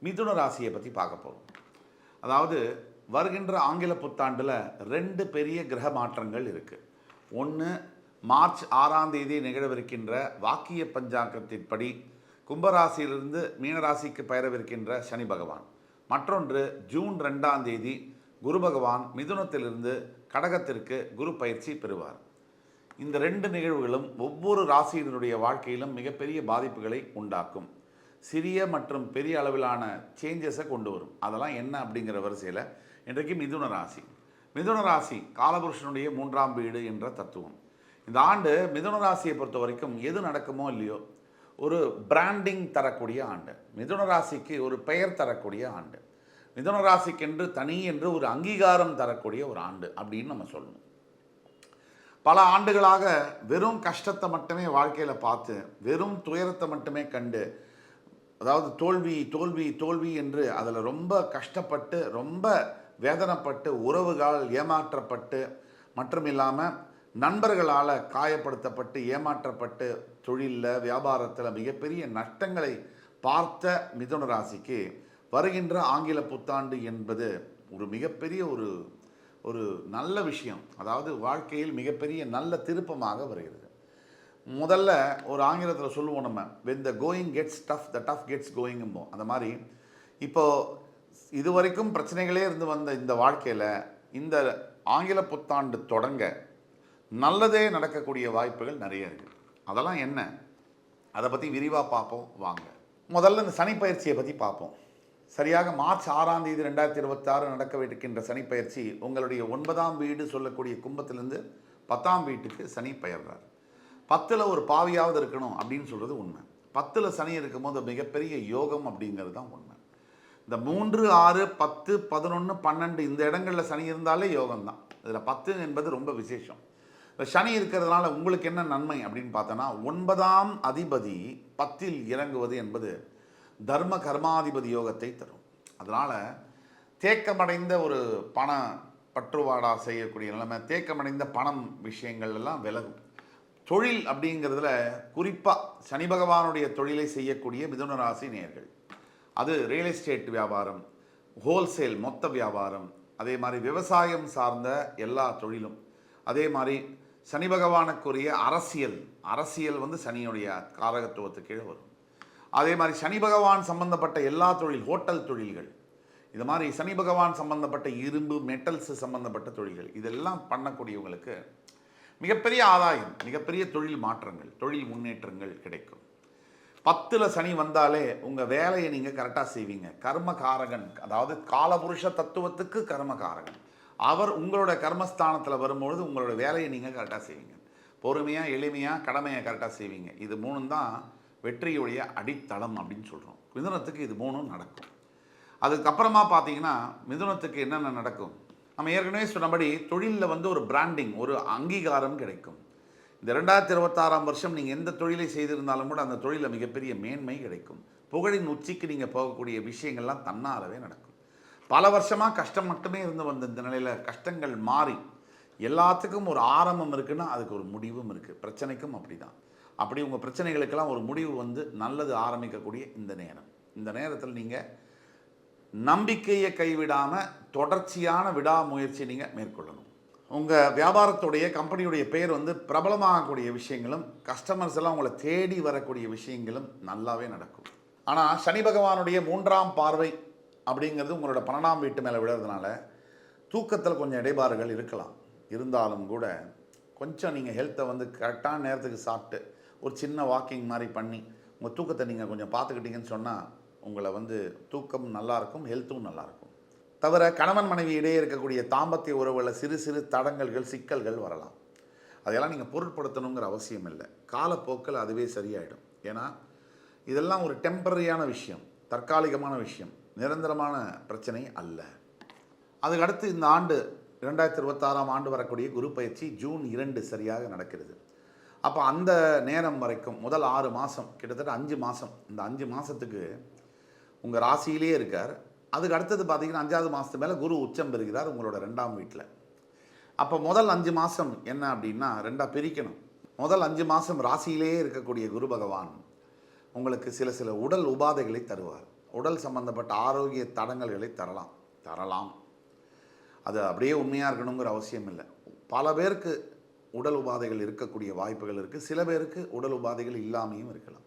மிதுன ராசியை பற்றி பார்க்க போகிறோம். அதாவது வருகின்ற ஆங்கில புத்தாண்டில் 2 பெரிய கிரக மாற்றங்கள் இருக்குது. ஒன்று, மார்ச் 6ஆம் தேதி நிகழவிருக்கின்ற வாக்கிய பஞ்சாங்கத்தின்படி கும்பராசியிலிருந்து மீனராசிக்கு பெயரவிருக்கின்ற சனி பகவான். மற்றொன்று, ஜூன் 2ஆம் தேதி குரு பகவான் மிதுனத்திலிருந்து கடகத்திற்கு குரு பயிற்சி பெறுவார். இந்த 2 நிகழ்வுகளும் ஒவ்வொரு ராசியினுடைய வாழ்க்கையிலும் மிகப்பெரிய பாதிப்புகளை உண்டாக்கும். சிறிய மற்றும் பெரிய அளவிலான சேஞ்சஸை கொண்டு வரும். அதெல்லாம் என்ன அப்படிங்கிற வரிசையில் இன்றைக்கு மிதுன ராசி. மிதுன ராசி காலபுருஷனுடைய 3ஆம் வீடு என்ற தத்துவம். இந்த ஆண்டு மிதுன ராசியை பொறுத்த வரைக்கும் எது நடக்குமோ இல்லையோ ஒரு பிராண்டிங் தரக்கூடிய ஆண்டு. மிதுன ராசிக்கு ஒரு பெயர் தரக்கூடிய ஆண்டு. மிதுன ராசிக்கென்று தனி என்று ஒரு அங்கீகாரம் தரக்கூடிய ஒரு ஆண்டு அப்படின்னு நம்ம சொல்லணும். பல ஆண்டுகளாக வெறும் கஷ்டத்தை மட்டுமே வாழ்க்கையில் பார்த்து, வெறும் துயரத்தை மட்டுமே கண்டு, அதாவது தோல்வி தோல்வி தோல்வி என்று அதில் ரொம்ப கஷ்டப்பட்டு, ரொம்ப வேதனைப்பட்டு, உறவுகளால் ஏமாற்றப்பட்டு, மற்றும் இல்லாமல் நண்பர்களால் காயப்படுத்தப்பட்டு, ஏமாற்றப்பட்டு, தொழிலில் வியாபாரத்தில் மிகப்பெரிய நஷ்டங்களை பார்த்த மிதுன ராசிக்கு வருகின்ற ஆங்கில புத்தாண்டு என்பது ஒரு மிகப்பெரிய ஒரு நல்ல விஷயம். அதாவது வாழ்க்கையில் மிகப்பெரிய நல்ல திருப்பமாக வருகிறது. முதல்ல ஒரு ஆங்கிலத்தில் சொல்லுவோம் நம்ம, when the going gets tough the tough gets going. அந்த மாதிரி இப்போது இதுவரைக்கும் பிரச்சனைகளே இருந்து வந்த இந்த வாழ்க்கையில் இந்த ஆங்கில புத்தாண்டு தொடங்க நல்லதே நடக்கக்கூடிய வாய்ப்புகள் நிறைய இருக்குது. அதெல்லாம் என்ன, அதை பற்றி விரிவாக பார்ப்போம் வாங்க. முதல்ல இந்த சனி பயிற்சியை பற்றி பார்ப்போம். சரியாக மார்ச் 6ஆம் தேதி 2026 நடக்கவிருக்கின்ற சனி பயிற்சி உங்களுடைய 9ஆம் வீடு சொல்லக்கூடிய கும்பத்திலிருந்து 10ஆம் வீட்டுக்கு சனி பெயர்றார். 10ல் ஒரு பாவியாவது இருக்கணும் அப்படின்னு சொல்கிறது உண்மை. 10ல் சனி இருக்கும்போது மிகப்பெரிய யோகம் அப்படிங்கிறது தான் உண்மை. இந்த 3, 6, 10, 11, 12 இந்த இடங்களில் சனி இருந்தாலே யோகம் தான். இதில் 10 என்பது ரொம்ப விசேஷம். இப்போ சனி இருக்கிறதுனால உங்களுக்கு என்ன நன்மை அப்படின்னு பார்த்தோன்னா, 9ஆம் அதிபதி 10ல் இறங்குவது என்பது தர்ம கர்மாதிபதி யோகத்தை தரும். அதனால் தேக்கமடைந்த ஒரு பண பற்றுவாடா செய்யக்கூடிய நிலைமை, தேக்கமடைந்த பணம் விஷயங்கள் எல்லாம் விலகும். தொழில் அப்படிங்கிறதுல குறிப்பாக சனி பகவானுடைய தொழிலை செய்யக்கூடிய மிதுன ராசி நேயர்கள், அது ரியல் எஸ்டேட் வியாபாரம், ஹோல்சேல் மொத்த வியாபாரம், அதே மாதிரி விவசாயம் சார்ந்த எல்லா தொழிலும், அதே மாதிரி சனி பகவானுக்குரிய அரசியல் வந்து சனியுடைய காரகத்துவத்துக்கு கீழே வரும். அதே மாதிரி சனி பகவான் சம்பந்தப்பட்ட எல்லா தொழில், ஹோட்டல் தொழில்கள், இது மாதிரி சனி பகவான் சம்பந்தப்பட்ட இரும்பு மெட்டல்ஸ் சம்பந்தப்பட்ட தொழில்கள், இதெல்லாம் பண்ணக்கூடியவங்களுக்கு மிகப்பெரிய ஆதாயம், மிகப்பெரிய தொழில் மாற்றங்கள், தொழில் முன்னேற்றங்கள் கிடைக்கும். 10ல் சனி வந்தாலே உங்கள் வேலையை நீங்கள் கரெக்டாக செய்வீங்க. கர்மகாரகன், அதாவது காலபுருஷ தத்துவத்துக்கு கர்மகாரகன் அவர் உங்களோட கர்மஸ்தானத்தில் வரும்பொழுது உங்களோட வேலையை நீங்கள் கரெக்டாக செய்வீங்க. பொறுமையாக, எளிமையாக, கடமையை கரெக்டாக செய்வீங்க. இது 3 தான் வெற்றியுடைய அடித்தளம் அப்படின்னு சொல்கிறோம். மிதுனத்துக்கு இது 3 நடக்கும். அதுக்கப்புறமா பார்த்தீங்கன்னா மிதுனத்துக்கு என்னென்ன நடக்கும், நம்ம ஏற்கனவே சொன்னபடி தொழிலில் வந்து ஒரு பிராண்டிங், ஒரு அங்கீகாரம் கிடைக்கும். இந்த 2026ஆம் வருஷம் நீங்கள் எந்த தொழிலை செய்திருந்தாலும் கூட அந்த தொழிலில் மிகப்பெரிய மேன்மை கிடைக்கும். புகழின் உச்சிக்கு நீங்கள் போகக்கூடிய விஷயங்கள்லாம் தன்னாலவே நடக்கும். பல வருஷமாக கஷ்டம் மட்டுமே இருந்து வந்த இந்த நிலையில் கஷ்டங்கள் மாறி எல்லாத்துக்கும் ஒரு ஆரம்பம் இருக்குன்னா அதுக்கு ஒரு முடிவும் இருக்குது. பிரச்சனைக்கும் அப்படி தான். அப்படி உங்கள் பிரச்சனைகளுக்கெல்லாம் ஒரு முடிவு வந்து நல்லது ஆரம்பிக்கக்கூடிய இந்த நேரத்தில் நீங்கள் நம்பிக்கையை கைவிடாமல் தொடர்ச்சியான விடாமுயற்சி நீங்கள் மேற்கொள்ளணும். உங்கள் வியாபாரத்துடைய கம்பெனியுடைய பெயர் வந்து பிரபலமாகக்கூடிய விஷயங்களும், கஸ்டமர்ஸ் எல்லாம் உங்களை தேடி வரக்கூடிய விஷயங்களும் நல்லாவே நடக்கும். ஆனால் சனி பகவானுடைய 3ஆம் பார்வை அப்படிங்கிறது உங்களோட 12ஆம் வீட்டு மேலே விடுறதுனால தூக்கத்தில் கொஞ்சம் இடைபாறுகள் இருக்கலாம். இருந்தாலும் கூட கொஞ்சம் நீங்கள் ஹெல்த்தை வந்து கரெக்டான நேரத்துக்கு சாப்பிட்டு ஒரு சின்ன வாக்கிங் மாதிரி பண்ணி உங்கள் தூக்கத்தை நீங்கள் கொஞ்சம் பார்த்துக்கிட்டீங்கன்னு சொன்னால் உங்களை வந்து தூக்கம் நல்லாயிருக்கும், ஹெல்த்தும் நல்லாயிருக்கும். தவிர கணவன் மனைவி இடையே இருக்கக்கூடிய தாம்பத்திய உறவுகளில் சிறு சிறு தடங்கல்கள், சிக்கல்கள் வரலாம். அதையெல்லாம் நீங்கள் பொருட்படுத்தணுங்கிற அவசியம் இல்லை. காலப்போக்கில் அதுவே சரியாயிடும். ஏன்னா இதெல்லாம் ஒரு டெம்பரரியான விஷயம், தற்காலிகமான விஷயம், நிரந்தரமான பிரச்சனை அல்ல. அதுக்கடுத்து இந்த ஆண்டு 2026ஆம் ஆண்டு வரக்கூடிய குரு பயிற்சி ஜூன் 2 சரியாக நடக்கிறது. அப்போ அந்த நேரம் வரைக்கும் முதல் 6 மாதம், கிட்டத்தட்ட 5 மாதம், இந்த 5 மாதத்துக்கு உங்கள் ராசியிலேயே இருக்கார். அதுக்கு அடுத்தது பார்த்தீங்கன்னா 5ஆவது மாதத்து மேலே குரு உச்சம் பெறுகிறார் உங்களோட 2ஆம் வீட்டில். அப்போ முதல் 5 மாதம் என்ன அப்படின்னா 2ஆக பிரிக்கணும். முதல் 5 மாதம் ராசியிலேயே இருக்கக்கூடிய குரு பகவான் உங்களுக்கு சில உடல் உபாதைகளை தருவார். உடல் சம்பந்தப்பட்ட ஆரோக்கிய தடங்கல்களை தரலாம். அது அப்படியே உண்மையாக இருக்கணுங்கிற அவசியம் இல்லை. பல பேருக்கு உடல் உபாதைகள் இருக்கக்கூடிய வாய்ப்புகள் இருக்குது. சில பேருக்கு உடல் உபாதைகள் இல்லாமையும் இருக்கலாம்.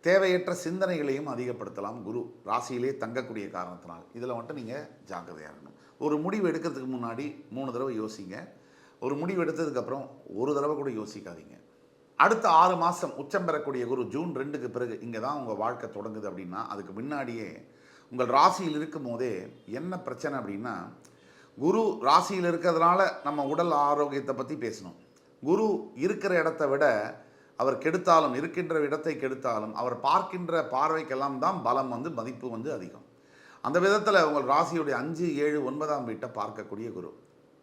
தேவையற்ற சிந்தனைகளையும் அதிகப்படுத்தலாம் குரு ராசியிலே தங்கக்கூடிய காரணத்தினால். இதில் மட்டும் நீங்கள் ஜாக்கிரதையாக இருக்கணும். ஒரு முடிவு எடுக்கிறதுக்கு முன்னாடி 3 தடவை யோசிங்க. ஒரு முடிவு எடுத்ததுக்கப்புறம் ஒரு தடவை கூட யோசிக்காதீங்க. அடுத்த 6 மாதம் உச்சம் பெறக்கூடிய குரு ஜூன் 2க்கு பிறகு இங்கே தான் உங்கள் வாழ்க்கை தொடங்குது அப்படின்னா, அதுக்கு முன்னாடியே உங்கள் ராசியில் இருக்கும் போதே என்ன பிரச்சனை அப்படின்னா, குரு ராசியில் இருக்கிறதுனால நம்ம உடல் ஆரோக்கியத்தை பற்றி பேசணும். குரு இருக்கிற இடத்தை விட அவர் கெடுத்தாலும், இருக்கின்ற இடத்தை கெடுத்தாலும், அவர் பார்க்கின்ற பார்வைக்கெல்லாம் தான் பலம் மதிப்பு அதிகம். அந்த விதத்தில் உங்கள் ராசியுடைய 5, 7, 9ஆம் வீட்டை பார்க்கக்கூடிய குரு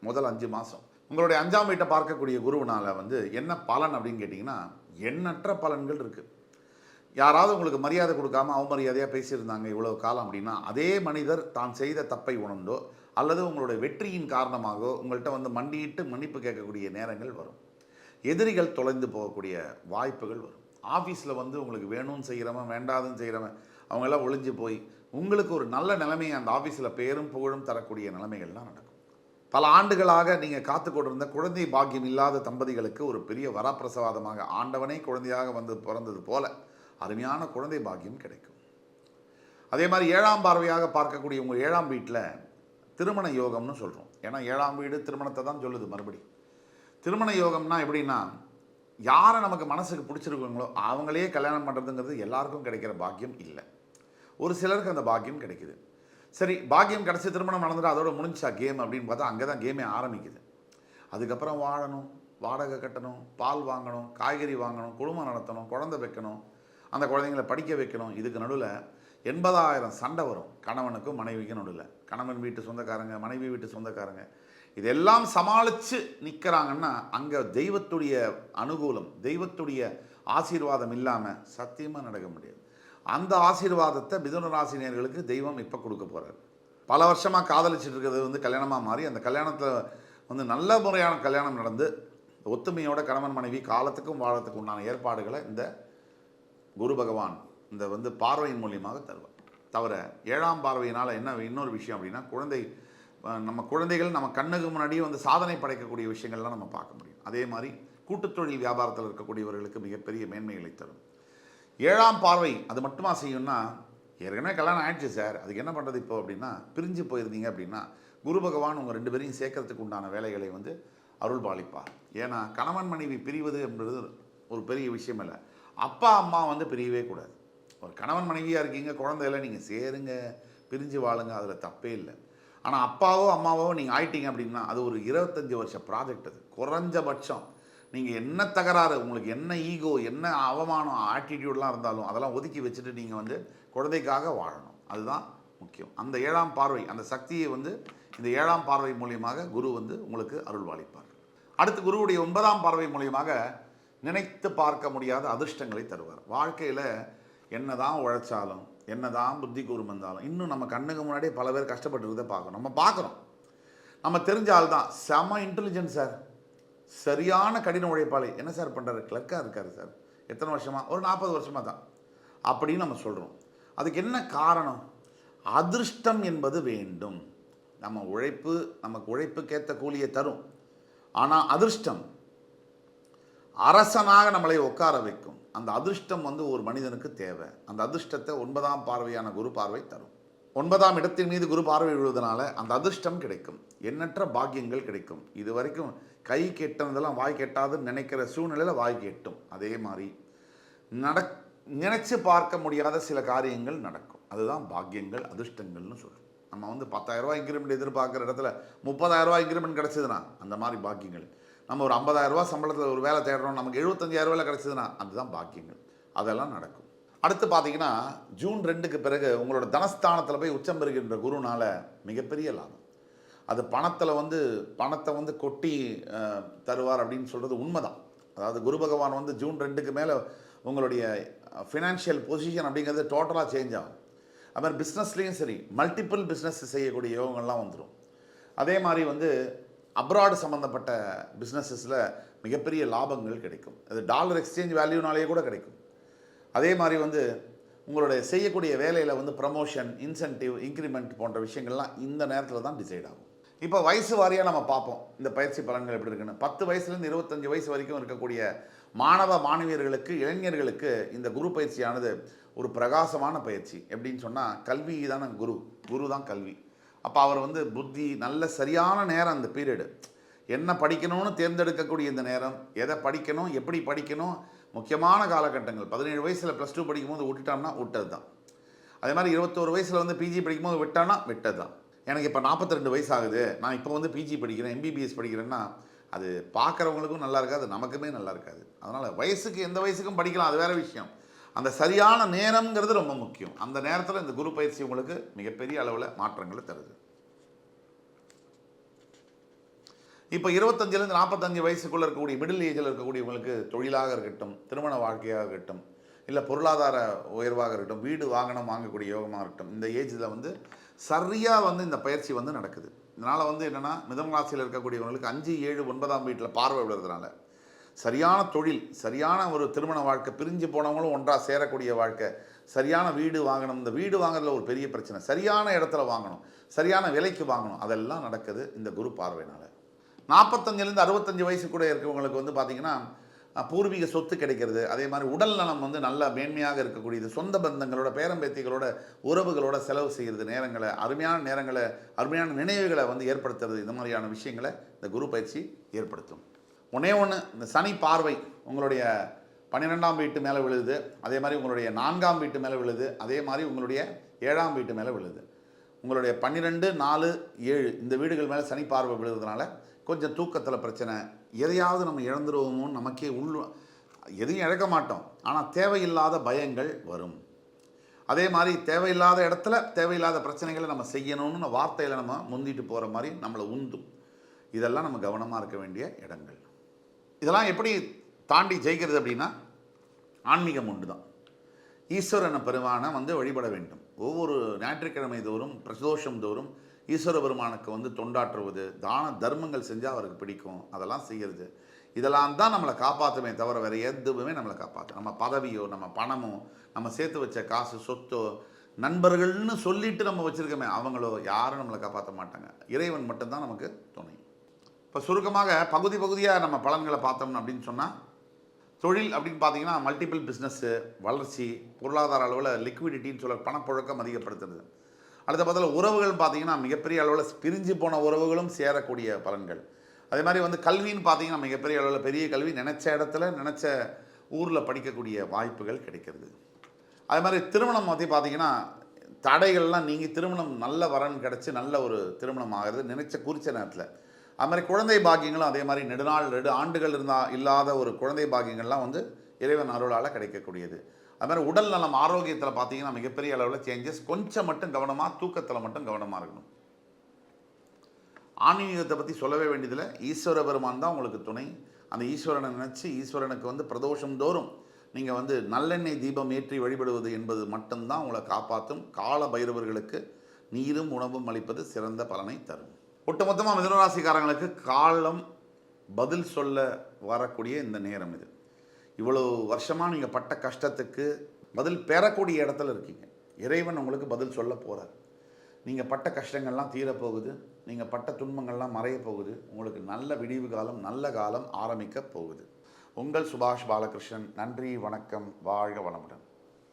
முதல் 5 மாதம் உங்களுடைய 5ஆம் வீட்டை பார்க்கக்கூடிய குருவினால் என்ன பலன் அப்படின்னு கேட்டிங்கன்னா, எண்ணற்ற பலன்கள் இருக்குது. யாராவது உங்களுக்கு மரியாதை கொடுக்காம அவமரியாதையாக பேசியிருந்தாங்க இவ்வளோ காலம் அப்படின்னா, அதே மனிதர் தான் செய்த தப்பை உணர்ந்தோ அல்லது உங்களுடைய வெற்றியின் காரணமாக உங்கள்கிட்ட மண்டியிட்டு மன்னிப்பு கேட்கக்கூடிய நேரங்கள் வரும். எதிரிகள் தொலைந்து போகக்கூடிய வாய்ப்புகள் வரும். ஆஃபீஸில் உங்களுக்கு வேணும்னு செய்கிறவன் வேண்டாதுன்னு செய்கிறவன் அவங்கெல்லாம் ஒளிஞ்சு போய் உங்களுக்கு ஒரு நல்ல நிலைமையை அந்த ஆஃபீஸில் பேரும் புகழும் தரக்கூடிய நிலைமைகள்லாம் நடக்கும். பல ஆண்டுகளாக நீங்கள் காத்து கொண்டிருந்த குழந்தை பாக்கியம் இல்லாத தம்பதிகளுக்கு ஒரு பெரிய வரப்பிரசாதமாக ஆண்டவனே குழந்தையாக பிறந்தது போல அருமையான குழந்தை பாக்கியம் கிடைக்கும். அதே மாதிரி 7ஆம் பார்வையாக பார்க்கக்கூடிய உங்கள் 7ஆம் வீட்டில் திருமண யோகம்னு சொல்கிறோம். ஏன்னா 7ஆம் வீடு திருமணத்தை தான் சொல்லுது. மறுபடி திருமண யோகம்னா எப்படின்னா, யாரை நமக்கு மனசுக்கு பிடிச்சிருக்கீங்களோ அவங்களே கல்யாணம் பண்ணுறதுங்கிறது எல்லாருக்கும் கிடைக்கிற பாக்கியம் இல்லை. ஒரு சிலருக்கு அந்த பாக்கியம் கிடைக்குது. சரி, பாக்கியம் கிடச்சி திருமணம் நடந்துட்டு அதோட முடிஞ்சா கேம் அப்படின்னு பார்த்தா அங்கே தான் கேமே ஆரம்பிக்குது. அதுக்கப்புறம் வாழணும், வாடகை கட்டணும், பால் வாங்கணும், காய்கறி வாங்கணும், குடும்பம் நடத்தணும், குழந்தை வைக்கணும், அந்த குழந்தைங்களை படிக்க வைக்கணும். இதுக்கு நடுவில் 80,000 சண்டை வரும். கணவனுக்கும் மனைவிக்கும் நடுவில். கணவன் வீட்டு சொந்தக்காரங்க, மனைவி வீட்டு சொந்தக்காரங்க, இதெல்லாம் சமாளித்து நிற்கிறாங்கன்னா அங்கே தெய்வத்துடைய அனுகூலம், தெய்வத்துடைய ஆசீர்வாதம் இல்லாமல் சத்தியமாக நடக்க முடியாது. அந்த ஆசீர்வாதத்தை மிதுன ராசினியர்களுக்கு தெய்வம் இப்போ கொடுக்க போகிறார். பல வருஷமாக காதலிச்சுட்டு இருக்கிறது கல்யாணமாக மாறி அந்த கல்யாணத்தில் நல்ல முறையான கல்யாணம் நடந்து ஒத்துமையோட கணவன் மனைவி காலத்துக்கும் வாழத்துக்கும் உண்டான ஏற்பாடுகளை இந்த குரு பகவான் இந்த பார்வையின் மூலியமாக தருவார். தவிர 7ஆம் பார்வையினால் என்ன இன்னொரு விஷயம் அப்படின்னா, நம்ம குழந்தைகள் நம்ம கண்ணுக்கு முன்னாடியே சாதனை படைக்கக்கூடிய விஷயங்கள்லாம் நம்ம பார்க்க முடியும். அதே மாதிரி கூட்டுத்தொழில் வியாபாரத்தில் இருக்கக்கூடியவர்களுக்கு மிகப்பெரிய மேன்மைகளை தரும். 7ஆம் பார்வை அது மட்டுமா செய்யும்னா, ஏற்கனவே கல்யாணம் ஆயிடுச்சு சார், அதுக்கு என்ன பண்ணுறது இப்போ அப்படின்னா, பிரிஞ்சு போயிருந்தீங்க அப்படின்னா குரு பகவான் உங்கள் 2 பேரையும் சேர்க்கறதுக்கு உண்டான வேலைகளை அருள் பாலிப்பார். ஏன்னா கணவன் மனைவி பிரிவது என்பது ஒரு பெரிய விஷயம் இல்லை. அப்பா அம்மா பிரியவே கூடாது. ஒரு கணவன் மனைவியாக இருக்கீங்க, குழந்தையில நீங்கள் சேருங்க, பிரிஞ்சு வாழுங்க, அதில் தப்பே இல்லை. ஆனால் அப்பாவோ அம்மாவோ நீங்கள் ஆயிட்டீங்க அப்படின்னா அது ஒரு 25 வருஷ ப்ராஜெக்ட். அது குறைஞ்சபட்சம் நீங்கள் என்ன தகராறு, உங்களுக்கு என்ன ஈகோ, என்ன அவமானம், ஆட்டிடியூட்லாம் இருந்தாலும் அதெல்லாம் ஒதுக்கி வச்சுட்டு நீங்கள் குழந்தைக்காக வாழணும். அதுதான் முக்கியம். அந்த 7ஆம் பார்வை, அந்த சக்தியை இந்த 7ஆம் பார்வை மூலியமாக குரு உங்களுக்கு அருள்வாளிப்பார். அடுத்து குருவுடைய 9ஆம் பார்வை மூலியமாக நினைத்து பார்க்க முடியாத அதிர்ஷ்டங்களை தருவார். வாழ்க்கையில் என்னதான் உழைச்சாலும், என்னதான் புத்தி கூர்மை இருந்தாலும், இன்னும் நம்ம கண்ணுக்கு முன்னாடியே பல பேர் கஷ்டப்பட்டுருக்கதை பார்க்கணும். நம்ம பார்க்குறோம். நம்ம தெரிஞ்ச ஆள் தான், செம இன்டெலிஜென்ட் சார், சரியான கடின உழைப்பாளி, என்ன சார் பண்ணுறாரு, கிளர்க்காக இருக்கார் சார், எத்தனை வருஷமாக, ஒரு 40 வருஷமாக தான் அப்படின்னு நம்ம சொல்கிறோம். அதுக்கு என்ன காரணம்? அதிர்ஷ்டம் என்பது வேண்டும். நம்ம உழைப்பு நமக்கு உழைப்புக்கேற்ற கூலியை தரும். ஆனால் அதிர்ஷ்டம் அரசனாக நம்மளை உட்கார வைக்கும். அந்த அதிர்ஷ்டம் ஒரு மனிதனுக்கு தேவை. அந்த அதிர்ஷ்டத்தை 9ஆம் பார்வையான குரு பார்வை தரும். 9ஆம் இடத்தின் மீது குரு பார்வை விழுவதனால அந்த அதிர்ஷ்டம் கிடைக்கும். எண்ணற்ற பாக்கியங்கள் கிடைக்கும். இது வரைக்கும் கை கெட்டதெல்லாம் வாய் கெட்டாதுன்னு நினைக்கிற சூழ்நிலையில் வாய் கெட்டும். அதே மாதிரி நினைச்சு பார்க்க முடியாத சில காரியங்கள் நடக்கும். அதுதான் பாக்கியங்கள், அதிர்ஷ்டங்கள்னு சொல்கிறோம். நம்ம 10,000 ரூபாய் இன்க்ரிமெண்ட் எதிர்பார்க்குற இடத்துல 30,000 ரூபாய் இன்க்ரிமெண்ட் கிடச்சிதுன்னா அந்த மாதிரி பாக்கியங்கள். நம்ம ஒரு 50,000 ரூபா சம்பளத்தில் ஒரு வேலை தேடுறோம், நமக்கு 75,000 ரூபாயில் கிடச்சிதுன்னா அதுதான் பாக்கியங்கள். அதெல்லாம் நடக்கும். அடுத்து பார்த்தீங்கன்னா ஜூன் 2க்கு பிறகு உங்களோட தனஸ்தானத்தில் போய் உச்சம் பெறுகின்ற குருனால மிகப்பெரிய லாபம். அது பணத்தை கொட்டி தருவார் அப்படின்னு சொல்கிறது உண்மைதான். அதாவது குரு பகவான் ஜூன் 2க்கு மேலே உங்களுடைய ஃபினான்ஷியல் பொசிஷன் அப்படிங்கிறது டோட்டலாக சேஞ்ச் ஆகும். அது மாதிரி பிஸ்னஸ்லேயும் சரி, மல்டிபிள் பிஸ்னஸ் செய்யக்கூடிய யோகங்கள்லாம் வந்துடும். அதே மாதிரி அப்ராடு சம்மந்தப்பட்ட பிஸ்னஸஸில் மிகப்பெரிய லாபங்கள் கிடைக்கும். அது டாலர் எக்ஸ்சேஞ்ச் வேல்யூனாலேயே கூட கிடைக்கும். அதே மாதிரி உங்களுடைய செய்யக்கூடிய வேலையில் வந்து ப்ரமோஷன், இன்சென்டிவ், இன்க்ரிமெண்ட் போன்ற விஷயங்கள்லாம் இந்த நேரத்தில் தான் டிசைட் ஆகும். இப்போ வயசு வாரியாக நம்ம பார்ப்போம் இந்த பயிற்சி பலன்கள் எப்படி இருக்குன்னு. 10 வயசுலேருந்து 25 வயசு வரைக்கும் இருக்கக்கூடிய மாணவ மாணவியர்களுக்கு, இளைஞர்களுக்கு இந்த குரு பயிற்சியானது ஒரு பிரகாசமான பயிற்சி. எப்படின்னு சொன்னால், கல்வி தானே குரு, குரு தான் கல்வி. அப்போ அவர் வந்து புத்தி நல்ல சரியான நேரம், அந்த பீரியடு என்ன படிக்கணும்னு தேர்ந்தெடுக்கக்கூடிய இந்த நேரம், எதை படிக்கணும், எப்படி படிக்கணும், முக்கியமான காலகட்டங்கள். 17 வயசில் +2 படிக்கும்போது விட்டுட்டோம்னா விட்டது தான். அதே மாதிரி 21 வயசில் வந்து பிஜி படிக்கும்போது விட்டானா விட்டது தான். எனக்கு இப்போ 42 வயசு ஆகுது, நான் இப்போ வந்து பிஜி படிக்கிறேன், எம்பிபிஎஸ் படிக்கிறேன்னா அது பார்க்குறவங்களுக்கும் நல்லா இருக்காது, நமக்குமே நல்லா இருக்காது. அதனால் வயசுக்கு எந்த வயசுக்கும் படிக்கலாம், அது வேறு விஷயம். அந்த சரியான நேரம்ங்கிறது ரொம்ப முக்கியம். அந்த நேரத்தில் இந்த குரு பயிற்சி உங்களுக்கு மிகப்பெரிய அளவில் மாற்றங்களை தருது. இப்போ 25லேருந்து 45 வயசுக்குள்ளே இருக்கக்கூடிய மிடில் ஏஜில் இருக்கக்கூடியவங்களுக்கு தொழிலாக இருக்கட்டும், திருமண வாழ்க்கையாக இருக்கட்டும், இல்லை பொருளாதார உயர்வாக இருக்கட்டும், வீடு வாகனம் வாங்கக்கூடிய யோகமாக இருக்கட்டும், இந்த ஏஜில் வந்து சரியாக வந்து இந்த பயிற்சி வந்து நடக்குது. இதனால் வந்து என்னென்னா, மிதன ராசியில் இருக்கக்கூடியவங்களுக்கு 5, 7, 9ஆம் வீட்டில் பார்வை விழுறதுனால சரியான தொழில், சரியான ஒரு திருமண வாழ்க்கை, பிரிஞ்சு போனவங்களும் ஒன்றாக சேரக்கூடிய வாழ்க்கை, சரியான வீடு வாங்கணும். இந்த வீடு வாங்குறதுல ஒரு பெரிய பிரச்சனை, சரியான இடத்துல வாங்கணும், சரியான விலைக்கு வாங்கணும், அதெல்லாம் நடக்குது இந்த குரு பார்வையினால். 45லேருந்து 65 வயசு கூட இருக்கிறவங்களுக்கு வந்து பார்த்திங்கன்னா பூர்வீக சொத்து கிடைக்கிறது. அதே மாதிரி உடல் நலம் வந்து நல்ல மேன்மையாக இருக்கக்கூடியது. சொந்த பந்தங்களோட, பேரம்பேத்திகளோட, உறவுகளோட செலவு செய்கிறது நேரங்களை, அருமையான நேரங்களை, அருமையான நினைவுகளை வந்து ஏற்படுத்துறது. இந்த மாதிரியான விஷயங்களை இந்த குரு பயிற்சி ஏற்படுத்தும். ஒன்று இந்த சனி பார்வை உங்களுடைய 12ஆம் வீட்டு மேலே விழுது, அதே மாதிரி உங்களுடைய 4ஆம் வீட்டு மேலே விழுது, அதே மாதிரி உங்களுடைய 7ஆம் வீட்டு மேலே விழுது. உங்களுடைய 12, 4, 7 இந்த வீடுகள் மேலே சனி பார்வை விழுறதுனால கொஞ்சம் தூக்கத்தில் பிரச்சனை, எதையாவது நம்ம இழந்துருவோமோன்னு நமக்கே எதையும் இழக்க மாட்டோம், ஆனால் தேவையில்லாத பயங்கள் வரும். அதே மாதிரி தேவையில்லாத இடத்துல தேவையில்லாத பிரச்சனைகளை நம்ம செய்யணும்னு வார்த்தையில் நம்ம முந்திட்டு போகிற மாதிரி நம்மளை உந்தும். இதெல்லாம் நம்ம கவனமாக இருக்க வேண்டிய இடங்கள். இதெல்லாம் எப்படி தாண்டி ஜெயிக்கிறது அப்படின்னா, ஆன்மீகம் உண்டு தான். ஈஸ்வரனை பெருமானை வந்து வழிபட வேண்டும். ஒவ்வொரு ஞாயிற்றுக்கிழமை தோறும், பிரதோஷம் தோறும் ஈஸ்வர பெருமானுக்கு வந்து தொண்டாற்றுவது, தான தர்மங்கள் செஞ்சால் அவருக்கு பிடிக்கும், அதெல்லாம் செய்கிறது. இதெல்லாம் தான் நம்மளை காப்பாற்றுமே தவிர வேறு எதுவுமே நம்மளை காப்பாற்றும். நம்ம பதவியோ, நம்ம பணமோ, நம்ம சேர்த்து வச்ச காசு, சொத்தோ, நண்பர்கள்னு சொல்லிட்டு நம்ம வச்சுருக்கோமே அவங்களோ யாரும் நம்மளை காப்பாற்ற மாட்டாங்க. இறைவன் மட்டும்தான் நமக்கு துணை. இப்போ சுருக்கமாக பகுதியாக நம்ம பலன்களை பார்த்தோம்னு அப்படின்னு சொன்னால், தொழில் அப்படின்னு பார்த்தீங்கன்னா மல்டிபிள் பிஸ்னஸ்ஸு, வளர்ச்சி, பொருளாதார அளவில் லிக்விடிட்டின்னு சொல்ல பணப்புழக்கம் அதிகப்படுத்துறது. அடுத்த பக்கத்தில் உறவுகள் பார்த்தீங்கன்னா மிகப்பெரிய அளவில் பிரிஞ்சு போன உறவுகளும் சேரக்கூடிய பலன்கள். அதே மாதிரி வந்து கல்வின்னு பார்த்தீங்கன்னா மிகப்பெரிய அளவில் பெரிய கல்வி, நினச்ச இடத்துல நினச்ச ஊரில் படிக்கக்கூடிய வாய்ப்புகள் கிடைக்கிறது. அதே மாதிரி திருமணம் பற்றி பார்த்தீங்கன்னா தடைகள்லாம் நீங்கி திருமணம் நல்ல வரன் கிடச்சி நல்ல ஒரு திருமணம் ஆகிறது குறித்த நேரத்தில். அது மாதிரி குழந்தை பாக்கியங்களும் அதே மாதிரி 2 ஆண்டுகள் இல்லாத ஒரு குழந்தை பாக்கியங்கள்லாம் வந்து இறைவன் அருளால் கிடைக்கக்கூடியது. அது மாதிரி உடல் நலம், ஆரோக்கியத்தில் பார்த்தீங்கன்னா மிகப்பெரிய அளவில் சேஞ்சஸ். கொஞ்சம் மட்டும் கவனமாக, தூக்கத்தில் மட்டும் கவனமாக இருக்கணும். ஆன்மீகத்தை பற்றி சொல்லவே வேண்டியதில்லை. ஈஸ்வர பெருமான் தான் உங்களுக்கு துணை. அந்த ஈஸ்வரனை நினச்சி ஈஸ்வரனுக்கு வந்து பிரதோஷம் தோறும் நீங்கள் வந்து நல்லெண்ணெய் தீபம் ஏற்றி வழிபடுவது என்பது மட்டும்தான் உங்களை காப்பாற்றும். கால பைரவர்களுக்கு நீரும் உணவும் அளிப்பது சிறந்த பலனை தரும். ஒட்டுமொத்தமாக மிதுனராசிக்காரங்களுக்கு காலம் பதில் சொல்ல வரக்கூடிய இந்த நேரம் இது. இவ்வளோ வருஷமாக நீங்கள் பட்ட கஷ்டத்துக்கு பதில் பெறக்கூடிய இடத்துல இருக்கீங்க. இறைவன் உங்களுக்கு பதில் சொல்ல போகிறார். நீங்கள் பட்ட கஷ்டங்கள்லாம் தீரப்போகுது, நீங்கள் பட்ட துன்பங்கள்லாம் மறைய போகுது. உங்களுக்கு நல்ல விடிவு காலம், நல்ல காலம் ஆரம்பிக்க போகுது. உங்கள் சுபாஷ் பாலகிருஷ்ணன். நன்றி, வணக்கம், வாழ்க வளமுடன்.